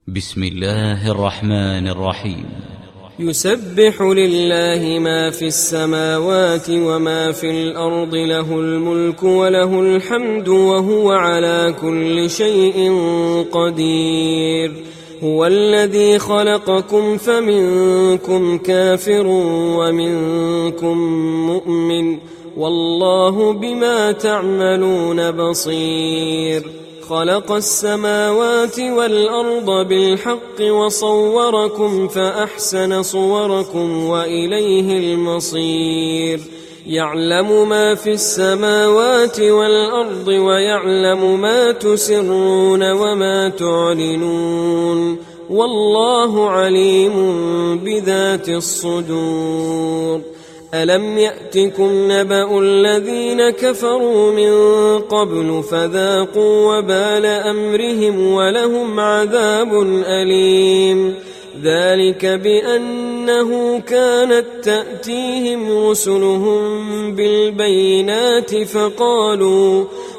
بسم الله الرحمن الرحيم. يسبح لله ما في السماوات وما في الأرض، له الملك وله الحمد وهو على كل شيء قدير. هو الذي خلقكم فمنكم كافر ومنكم مؤمن، والله بما تعملون بصير. خلق السماوات والأرض بالحق وصوركم فأحسن صوركم وإليه المصير. يعلم ما في السماوات والأرض ويعلم ما تسرون وما تعلنون، والله عليم بذات الصدور. ألم يأتكم نبأ الذين كفروا من قبل فذاقوا وبال أمرهم ولهم عذاب أليم. ذلك بأنه كانت تأتيهم رسلهم بالبينات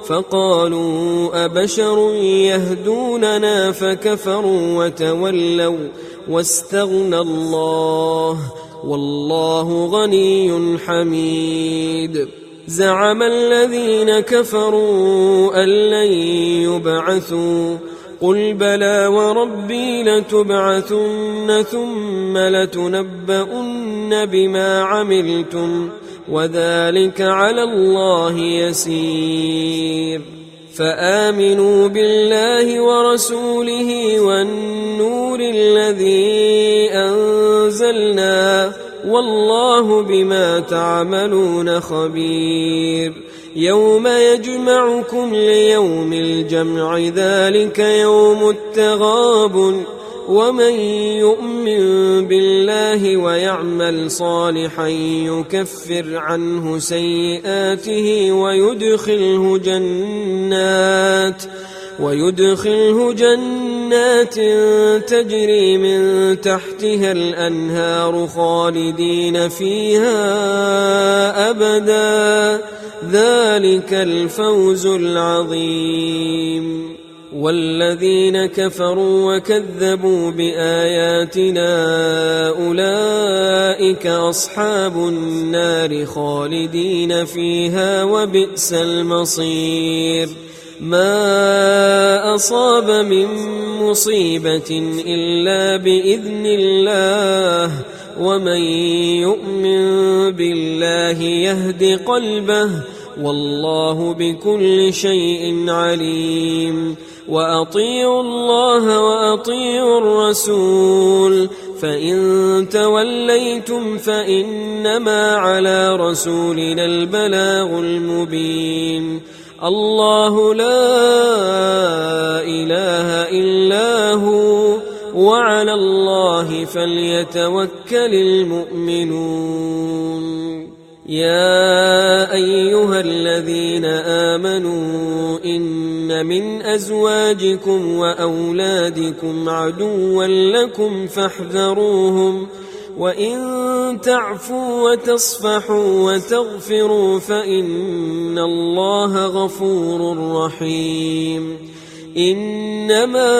فقالوا أبشر يهدوننا فكفروا وتولوا واستغنى الله، والله غني حميد. زعم الذين كفروا أن لن يبعثوا، قل بلى وربي لتبعثن ثم لتنبؤن بما عملتم، وذلك على الله يسير. فآمنوا بالله ورسوله والنور الذي أنزلنا، والله بما تعملون خبير. يوم يجمعكم ليوم الجمع، ذلك يوم التغابن. ومن يؤمن بالله ويعمل صالحا يكفر عنه سيئاته ويدخله جنات تجري من تحتها الأنهار خالدين فيها أبدا، ذلك الفوز العظيم. والذين كفروا وكذبوا بآياتنا أولئك أصحاب النار خالدين فيها وبئس المصير. ما أصاب من مصيبة إلا بإذن الله، ومن يؤمن بالله يهد قلبه، والله بكل شيء عليم. وأطيعوا الله وأطيعوا الرسول، فإن توليتم فإنما على رسولنا البلاغ المبين. الله لا إله إلا هو، وعلى الله فليتوكل المؤمنون. يا أيها الذين آمنوا إن من أزواجكم وأولادكم عدوا لكم فاحذروهم، وإن تعفوا وتصفحوا وتغفروا فإن الله غفور رحيم. إنما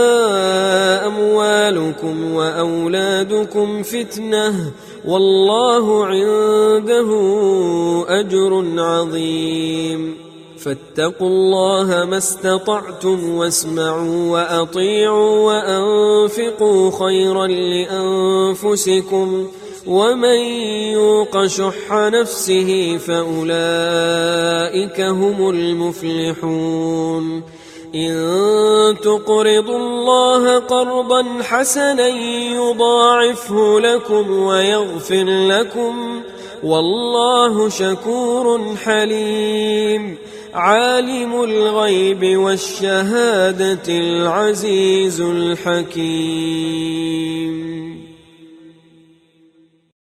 أموالكم وأولادكم فتنة، والله عنده أجر عظيم. فاتقوا الله ما استطعتم واسمعوا وأطيعوا وأنفقوا خيرا لأنفسكم، ومن يوق شح نفسه فأولئك هم المفلحون. إن تقرضوا الله قرضا حسنا يضاعفه لكم ويغفر لكم، والله شكور حليم. عالم الغيب والشهادة العزيز الحكيم.